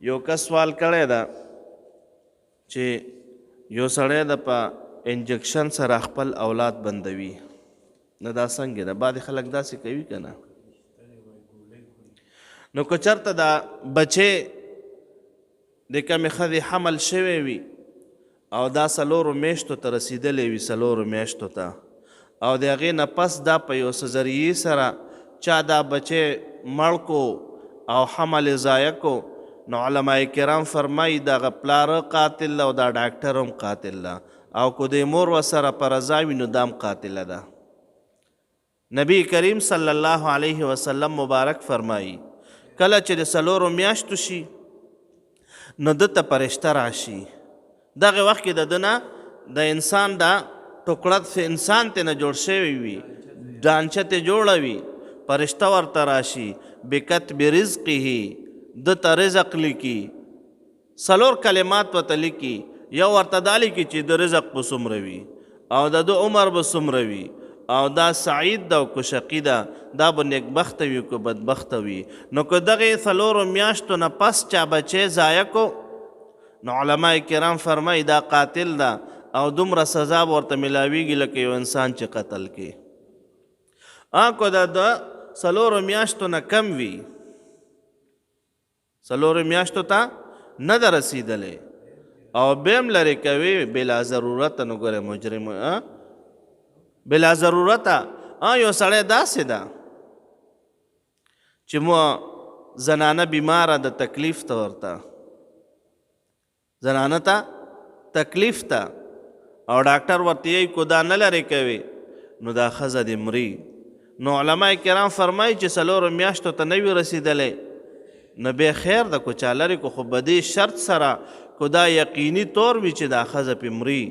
یو کس سوال کړی ده چې یو سړی د په انجکشن سره خپل اولاد بندوي، نه دا څنګه ده؟ بعضې خلک داسې کوي که نه؟ نو که چېرته دا بچی د کمې ښځې حمل شوی وي او دا 4 میاشتو ته رسیدلی وي، 4 میاشتو ته، او د هغې نه پس دا په یو څه ذریعې سره چا دا بچی مړ کو او حمل یې ضایع کو، نو علماء کرام فرمایي دغه پلاره قاتل ده او دا ډاکټر هم قاتل ده، او که د مور ورسره په رضا وي نو دا هم قاتله ده. نبی کریم صلی الله علیه وسلم مبارک فرمایي کله چې د 4 میاشتو شي نو ده ته فرشته راشي. دغه وخت کې د ده نه د انسان دا ټوکړه انسان ته نه جوړ شوی وي، ډانچه ته جوړه وي، فرشته ورته راشي بکتب رزقه، ده ته رزق لیکي، 4 کلمات ورته لیکي. یو ورته دا لیکي چې د رزق به څومره وي او د ده عمر به څومره وي او دا سعید ده او که شقي ده، دا به نیکبخته وي که بدبخته وي. نو که دغې 4 میاشتو نه پس چا بچی ضایع کو نو علماء کرام فرمایي دا قاتل ده او دومره سزا به ورته میلاویږي لکه یو انسان چې قتل کړي. که د 4 میاشتو نه کم وي، 4 میاشتو ته نه ده رسیدلی او بیم لرې کوي بلا ضرورته، نو ګوره مجرم بلا ضرورته. یو سړی داسې ده چې مو زنانه بیماره ده، تکلیف ته ورته، زنانه ته تکلیف ته، او ډاکټر ورته یې کو دا نه لرې کوي نو دا ښځه دې مري. نو علماء کرام فرمایي چې 4 میاشتو ته نه وي رسیدلی نو بیا خیر ده، کو چا لرې کو، خو په دې شرط سره کو دا یقیني طور وي چې دا ښځه پې مري.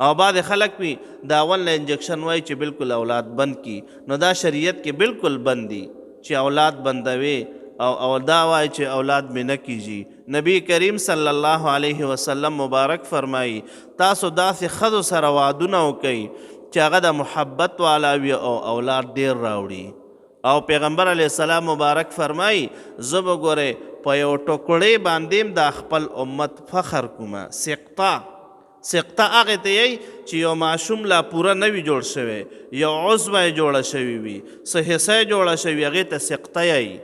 او بعد خلک وي دا اول نه انجکشن وایي چې بالکل اولاد بند کی، نو دا شریعت کې بالکل بند دي چې اولاد بندوي او دا وایي چې اولاد مې نه کیږي. نبی کریم صلی الله علیه وسلم مبارک فرمایي تاسو داسې ښځو سره وعدونه وکئ چې هغه د محبت والا وي او اولاد ډیر راوړي. او پیغمبر علیه السلام مبارک فرمایي زه به ګورئ په یو ټوکړې باندې د خپل امت فخر کومه. سقطه هغې ته یی چې یو ماشوم لا پوره نه وي جوړ شوی، یو عضوه یې جوړه شوي وي، څه حصه یې جوړه شوي، هغې ته سقطه یی.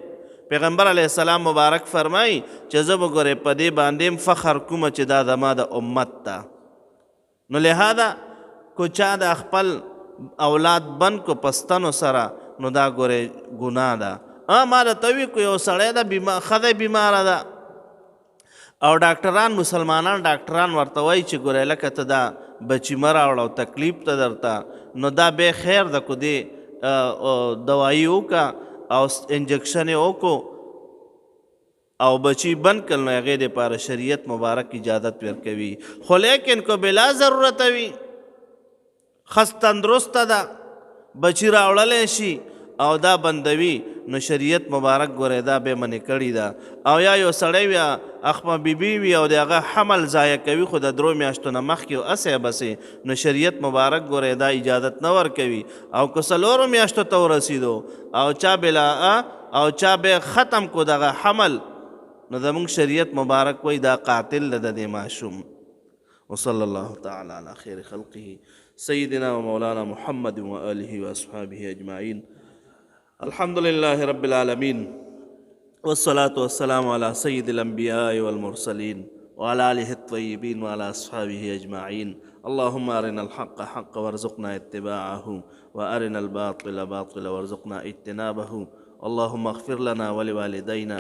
پیغمبر علیه السلام مبارک فرمایي چې زه به ګورئ په دې باندې فخر کومه چې دا زما د امت ته. نو لهذا کو چا د خپل اولاد بند کو پستنو سره نو دا ګورئ ګناه ده. ما درته وي که یو سړی ده ښځه بیماره ده او ډاکټران مسلمانان ډاکټران ورته وایي چې ګورئ لکه ته دا بچي مه راوړه او تکلیف ته درته، نو دا بیا خیر ده که دې دوایي وکړه او انجکشن یې وکړو او بچی بند کړل نو هغې دپاره شریعت مبارک اجازت ورکوي. خو لیکن که بلا ضرورته وي، ښځ تندرسته ده، بچي راوړلی شي او دا بندوي، نو شریعت مبارک ګورئ دا بیا منې کړې ده. او یا یو سړی وي اخمه بیبي وي او د هغه حمل ضایع کوي خو د 3 میاشتو نه مخکې هسې بسې، نو شریعت مبارک ګورئ دا اجازت نه ورکوي. او که 4 میاشتو ته ورسېدو او چا بیا ختم کو دغه حمل، نو زموږ شریعت مبارک وایي دا قاتل ده د دې ماشوم. وصلی الله تعالی علی خیر خلقه سیدنا و مولانا محمد و آله و اصحابه اجمعین. الحمد لله رب العالمين والصلاة والسلام على سيد الأنبياء والمرسلين وعلى آله الطيبين وعلى أصحابه أجمعين. اللهم أرنا الحق حقا وارزقنا اتباعه وأرنا الباطل باطلا وارزقنا اجتنابه. اللهم اغفر لنا ولوالدينا